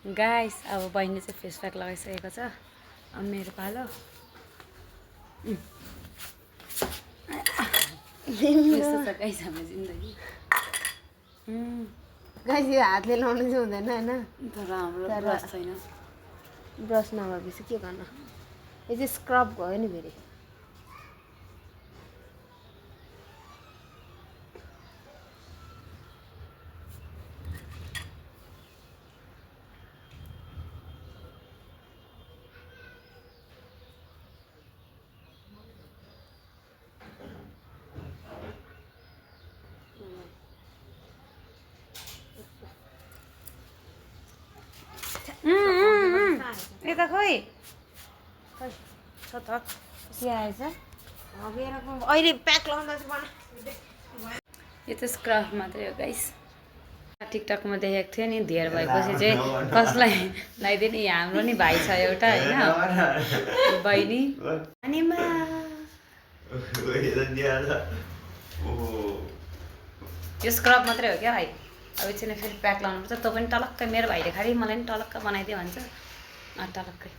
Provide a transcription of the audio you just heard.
Guys अब बहिनी चाहिँ फेस प्याक लगाइसकेको छ। अब मेरो पालो। यस्तो छ गाइस हाम्रो जिन्दगी। गाइस यो हातले लाउनु चाहिँ हुँदैन हैन। तर हाम्रो ब्रस छैन। ब्रस नभएपछि के गर्न? यो चाहिँ स्क्रब भयो नि फेरि। यता खोइ छ त के आएछ? अहिले प्याक लाउँदा चाहिँ यो त स्क्रब मात्रै हो गाइस। टिकटकमा देखेको थियो नि धेर भएपछि चाहिँ कसलाई लगाइदिने। हाम्रो नि भाइ छ एउटा होइन बहिनी अनिमा। यो स्क्रब मात्रै हो क्या भाइ। अब एकछिन फेरि प्याक लाउनुपर्छ। तँ पनि टलक्कै मेरो भाइले खालि मलाई नि टलक्क बनाइदियो भन्छ टलक्कै।